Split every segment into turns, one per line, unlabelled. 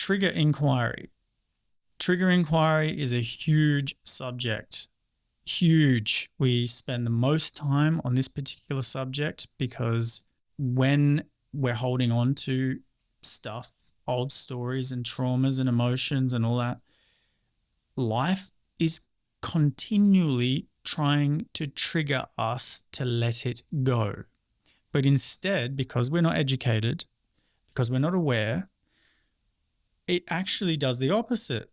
trigger inquiry. Trigger inquiry is a huge subject. Huge. We spend the most time on this particular subject because when we're holding on to stuff, old stories and traumas and emotions and all that, life is continually trying to trigger us to let it go. But instead, because we're not educated, because we're not aware, it actually does the opposite.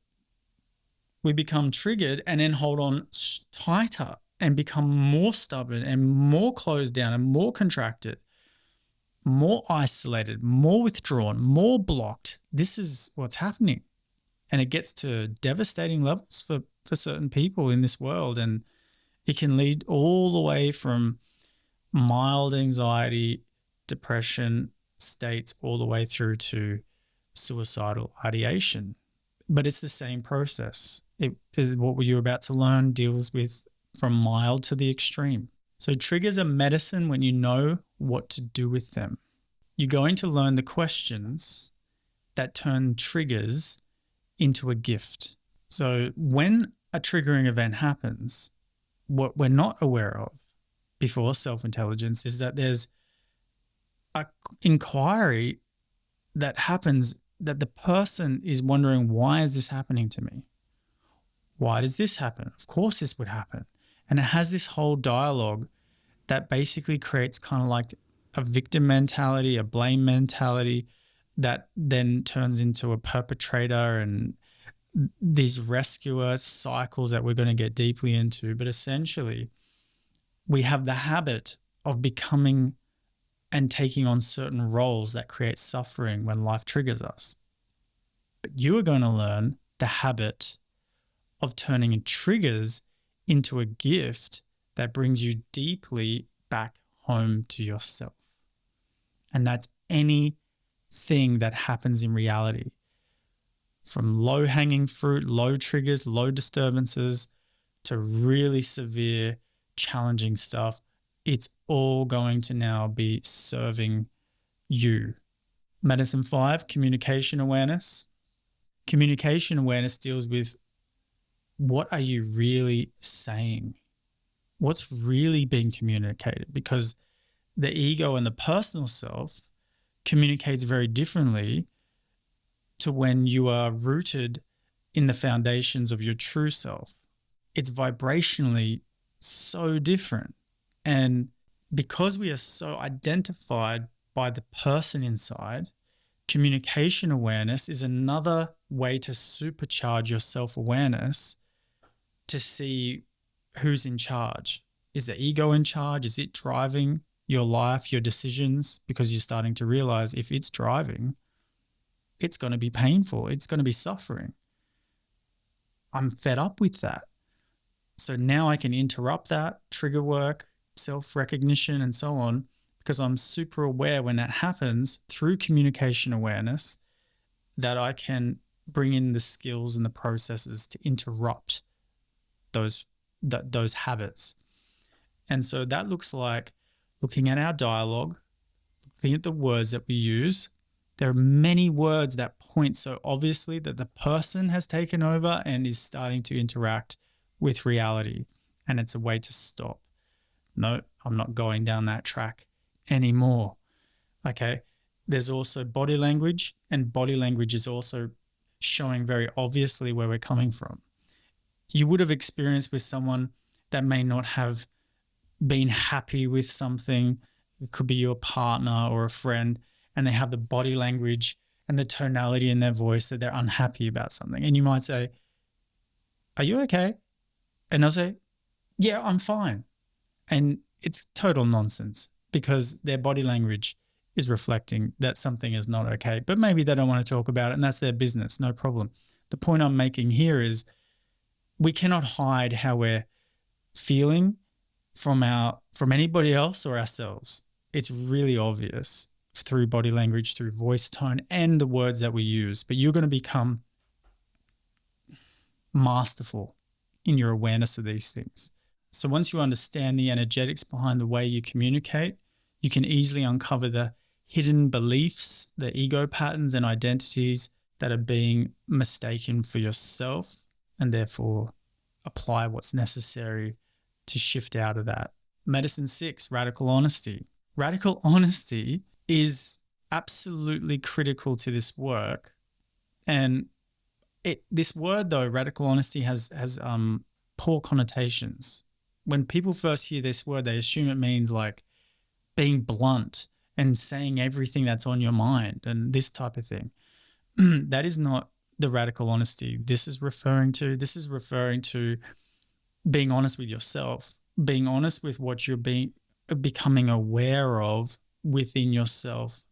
We become triggered and then hold on tighter and become more stubborn and more closed down and more contracted, more isolated, more withdrawn, more blocked. This is what's happening. And it gets to devastating levels for certain people in this world. And it can lead all the way from mild anxiety, depression states, all the way through to suicidal ideation. But it's the same process. What you're about to learn deals with from mild to the extreme. So triggers are medicine when you know what to do with them. You're going to learn the questions that turn triggers into a gift. So when a triggering event happens, what we're not aware of before self-intelligence is that there's an inquiry that happens, that the person is wondering, why is this happening to me? Why does this happen? Of course this would happen. And it has this whole dialogue that basically creates kind of like a victim mentality, a blame mentality that then turns into a perpetrator and these rescuer cycles that we're going to get deeply into. But essentially, we have the habit of becoming and taking on certain roles that create suffering when life triggers us. But you are going to learn the habit of turning triggers into a gift that brings you deeply back home to yourself. And that's anything that happens in reality. From low-hanging fruit, low triggers, low disturbances, to really severe, challenging stuff, it's all going to now be serving you. Medicine 5, communication awareness. Communication awareness deals with what are you really saying? What's really being communicated? Because the ego and the personal self communicates very differently to when you are rooted in the foundations of your true self. It's vibrationally so different. And because we are so identified by the person inside, communication awareness is another way to supercharge your self-awareness to see who's in charge. Is the ego in charge? Is it driving your life, your decisions? Because you're starting to realize if it's driving, it's going to be painful. It's going to be suffering. I'm fed up with that. So now I can interrupt that, trigger work, self-recognition, and so on, because I'm super aware when that happens through communication awareness that I can bring in the skills and the processes to interrupt those habits. And so that looks like looking at our dialogue, looking at the words that we use. There are many words that point so obviously that the person has taken over and is starting to interact with reality. And it's a way to stop. No, I'm not going down that track anymore. Okay. There's also body language, and body language is also showing very obviously where we're coming from. You would have experienced with someone that may not have been happy with something. It could be your partner or a friend, and they have the body language and the tonality in their voice that they're unhappy about something. And you might say, "Are you okay?" And they'll say, "Yeah, I'm fine." And it's total nonsense because their body language is reflecting that something is not okay. But maybe they don't want to talk about it, and that's their business, no problem. The point I'm making here is we cannot hide how we're feeling from anybody else or ourselves. It's really obvious through body language, through voice tone, and the words that we use. But you're going to become masterful in your awareness of these things. So once you understand the energetics behind the way you communicate, you can easily uncover the hidden beliefs, the ego patterns and identities that are being mistaken for yourself, and therefore apply what's necessary to shift out of that. Medicine 6, radical honesty. Radical honesty is absolutely critical to this work. And this word, though, radical honesty has poor connotations. When people first hear this word, they assume it means like being blunt and saying everything that's on your mind and this type of thing. That is not the radical honesty this is referring to. This is referring to being honest with yourself, being honest with what you're becoming aware of within yourself,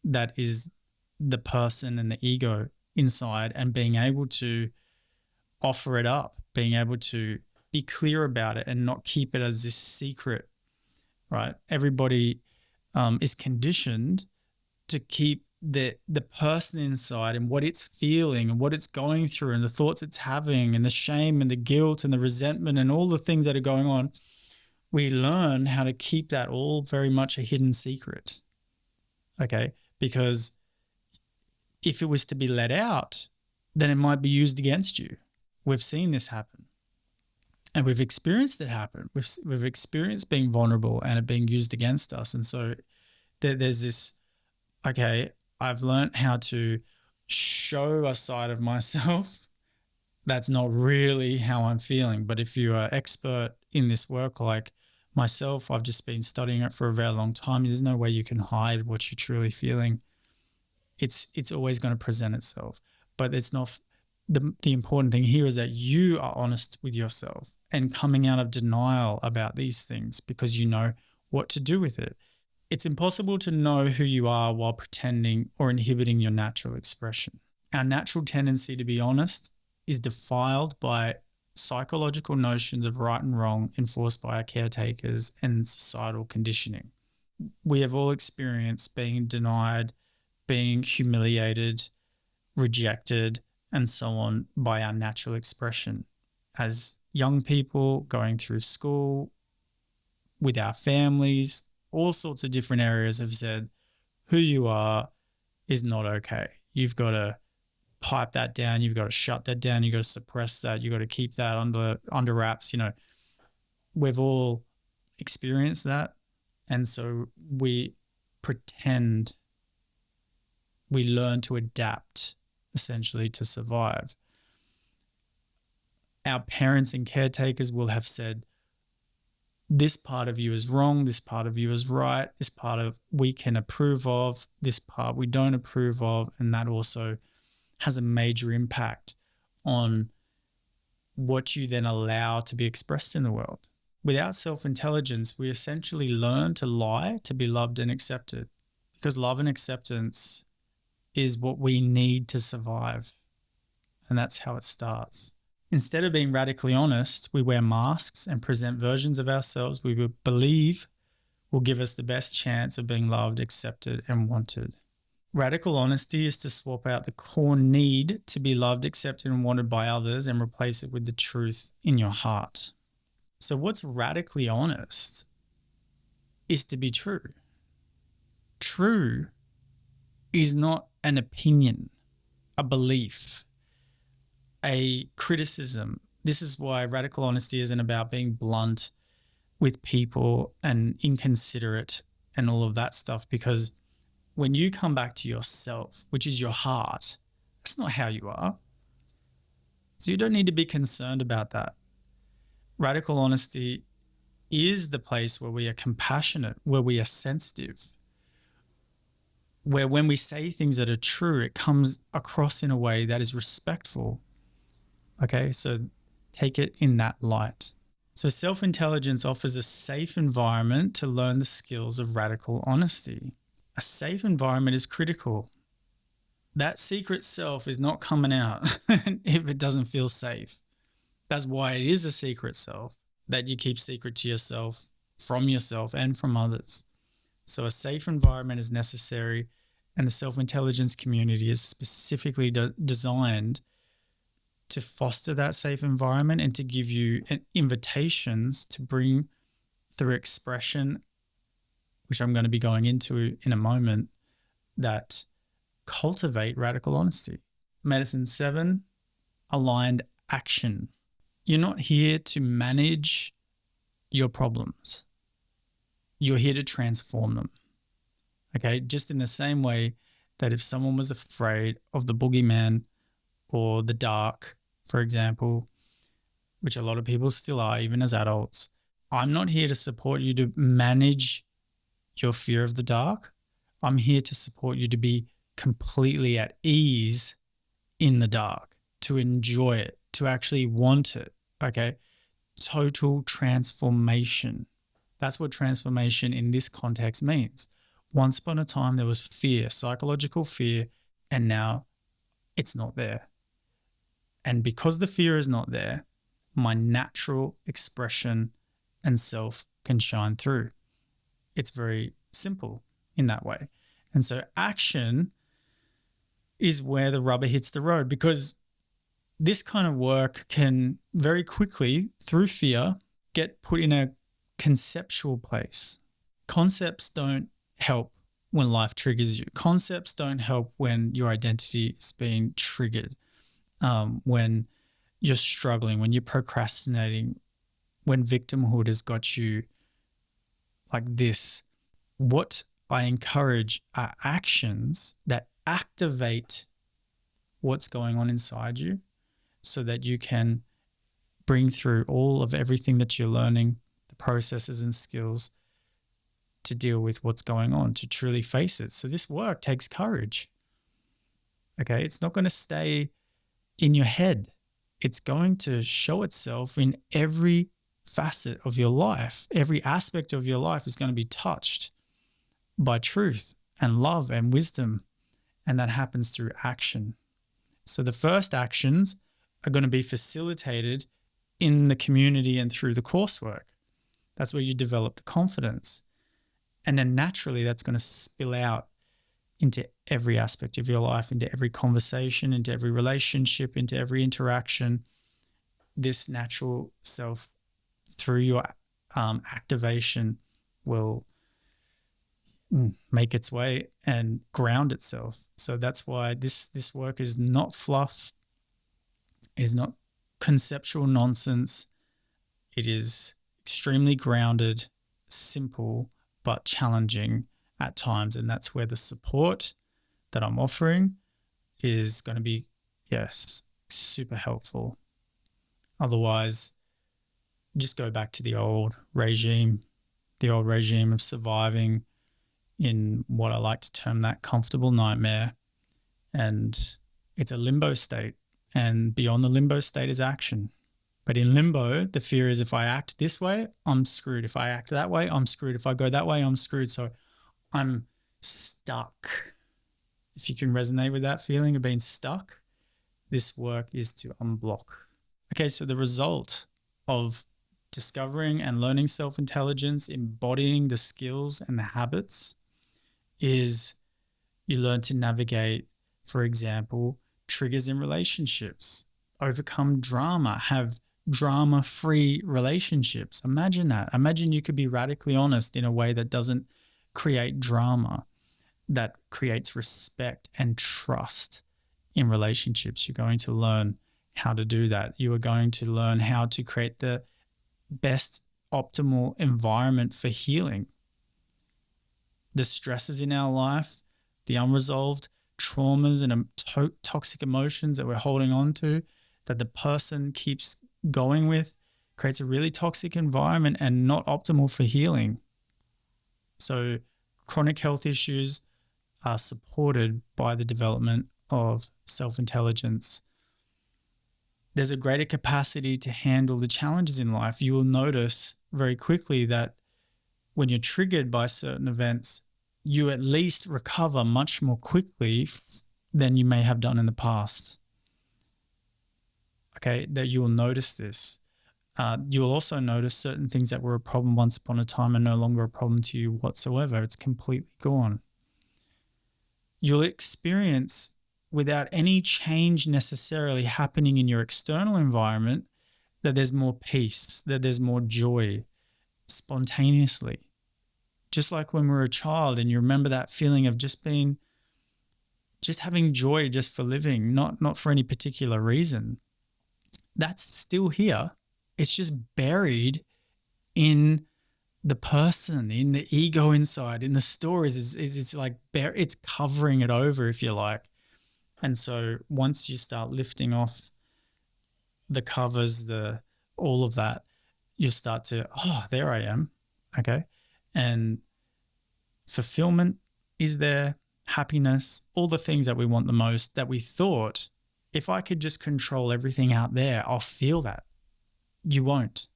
that is the person and the ego inside, and being able to offer it up, being able to be clear about it and not keep it as this secret, right? Everybody is conditioned to keep the person inside and what it's feeling and what it's going through and the thoughts it's having and the shame and the guilt and the resentment and all the things that are going on. We learn how to keep that all very much a hidden secret, okay? Because if it was to be let out, then it might be used against you. We've seen this happen, and we've experienced it happen. We've experienced being vulnerable and it being used against us. And so there's this, okay, I've learned how to show a side of myself that's not really how I'm feeling. But if you are expert in this work like myself, I've just been studying it for a very long time. There's no way you can hide what you're truly feeling. It's always going to present itself. But it's not the important thing here is that you are honest with yourself and coming out of denial about these things because you know what to do with it. It's impossible to know who you are while pretending or inhibiting your natural expression. Our natural tendency to be honest is defiled by psychological notions of right and wrong enforced by our caretakers and societal conditioning. We have all experienced being denied, being humiliated, rejected, and so on by our natural expression. As young people going through school, with our families, all sorts of different areas have said who you are is not okay. You've got to pipe that down. You've got to shut that down. You've got to suppress that. You've got to keep that under wraps. You know, we've all experienced that. And so we pretend, we learn to adapt essentially to survive. Our parents and caretakers will have said, this part of you is wrong, this part of you is right, this part of we can approve of, this part we don't approve of, and that also has a major impact on what you then allow to be expressed in the world. Without self-intelligence, we essentially learn to lie to be loved and accepted, because love and acceptance is what we need to survive, and that's how it starts. Instead of being radically honest, we wear masks and present versions of ourselves we believe will give us the best chance of being loved, accepted, and wanted. Radical honesty is to swap out the core need to be loved, accepted, and wanted by others and replace it with the truth in your heart. So what's radically honest is to be true. True is not an opinion, a belief, a criticism. This is why radical honesty isn't about being blunt with people and inconsiderate and all of that stuff, because when you come back to yourself, which is your heart, that's not how you are. So you don't need to be concerned about that. Radical honesty is the place where we are compassionate, where we are sensitive, where when we say things that are true, it comes across in a way that is respectful. Okay, so take it in that light. So self-intelligence offers a safe environment to learn the skills of radical honesty. A safe environment is critical. That secret self is not coming out if it doesn't feel safe. That's why it is a secret self, that you keep secret to yourself, from yourself, and from others. So a safe environment is necessary, and the self-intelligence community is specifically designed to foster that safe environment and to give you invitations to bring through expression, which I'm going to be going into in a moment, that cultivate radical honesty. Medicine 7, aligned action. You're not here to manage your problems. You're here to transform them. Okay, just in the same way that if someone was afraid of the boogeyman or the dark, for example, which a lot of people still are, even as adults, I'm not here to support you to manage your fear of the dark. I'm here to support you to be completely at ease in the dark, to enjoy it, to actually want it, okay? Total transformation. That's what transformation in this context means. Once upon a time, there was fear, psychological fear, and now it's not there. And because the fear is not there, my natural expression and self can shine through. It's very simple in that way. And so action is where the rubber hits the road, because this kind of work can very quickly, through fear, get put in a conceptual place. Concepts don't help when life triggers you. Concepts don't help when your identity is being triggered, when you're struggling, when you're procrastinating, when victimhood has got you like this. What I encourage are actions that activate what's going on inside you so that you can bring through all of everything that you're learning, the processes and skills to deal with what's going on, to truly face it. So this work takes courage. Okay, it's not going to stay in your head. It's going to show itself in every facet of your life. Every aspect of your life is going to be touched by truth and love and wisdom. And that happens through action. So the first actions are going to be facilitated in the community and through the coursework. That's where you develop the confidence. And then naturally that's going to spill out into every aspect of your life, into every conversation, into every relationship, into every interaction. This natural self, through your activation, will make its way and ground itself. So that's why this work is not fluff. It is not conceptual nonsense. It is extremely grounded, simple, but challenging at times. And that's where the support that I'm offering is going to be, yes, super helpful. Otherwise, just go back to the old regime of surviving in what I like to term that comfortable nightmare. And it's a limbo state. And beyond the limbo state is action. But in limbo, the fear is if I act this way, I'm screwed. If I act that way, I'm screwed. If I go that way, I'm screwed. So I'm stuck. If you can resonate with that feeling of being stuck, this work is to unblock. Okay, so the result of discovering and learning self-intelligence, embodying the skills and the habits, is you learn to navigate, for example, triggers in relationships, overcome drama, have drama-free relationships. Imagine that. Imagine you could be radically honest in a way that doesn't create drama, that creates respect and trust in relationships. You're going to learn how to do that. You are going to learn how to create the best optimal environment for healing. The stresses in our life, the unresolved traumas and toxic emotions that we're holding on to, that the person keeps going with, creates a really toxic environment and not optimal for healing. So chronic health issues are supported by the development of self-intelligence. There's a greater capacity to handle the challenges in life. You will notice very quickly that when you're triggered by certain events, you at least recover much more quickly than you may have done in the past. Okay, that you will notice this. You will also notice certain things that were a problem once upon a time are no longer a problem to you whatsoever. It's completely gone. You'll experience, without any change necessarily happening in your external environment, that there's more peace, that there's more joy spontaneously. Just like when we were a child and you remember that feeling of just being just having joy just for living, not for any particular reason, that's still here. It's just buried in the person, in the ego inside, in the stories. It's like it's covering it over, if you like. And so once you start lifting off the covers, all of that, you start to, there I am. Okay. And fulfillment is there, happiness, all the things that we want the most, that we thought, if I could just control everything out there, I'll feel that. You won't.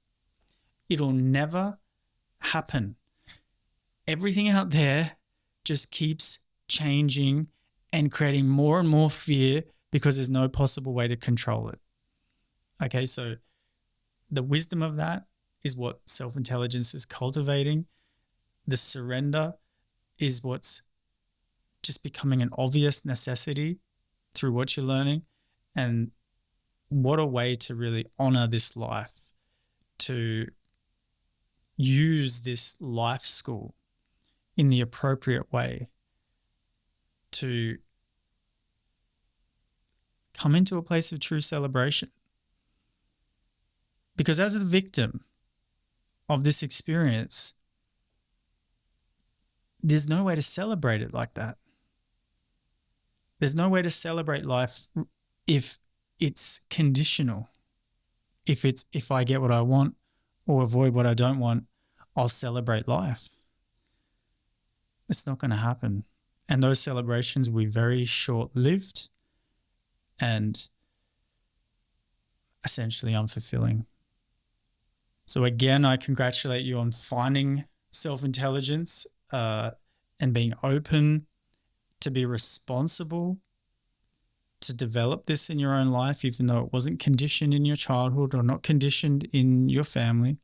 It'll never happen. Everything out there just keeps changing and creating more and more fear because there's no possible way to control it. Okay, so the wisdom of that is what self-intelligence is cultivating. The surrender is what's just becoming an obvious necessity through what you're learning. And what a way to really honor this life, to use this life school in the appropriate way, to come into a place of true celebration. Because as the victim of this experience, there's no way to celebrate it like that. There's no way to celebrate life if it's conditional. If I get what I want or avoid what I don't want, I'll celebrate life. It's not going to happen. And those celebrations will be very short-lived and essentially unfulfilling. So again, I congratulate you on finding self-intelligence and being open to be responsible to develop this in your own life, even though it wasn't conditioned in your childhood or not conditioned in your family,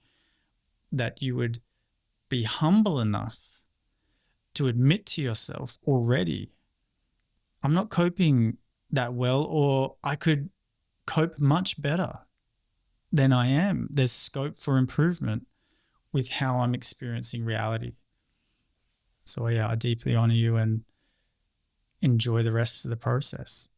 that you would be humble enough to admit to yourself already, I'm not coping that well, or I could cope much better than I am. There's scope for improvement with how I'm experiencing reality. So yeah, I deeply honor you and enjoy the rest of the process.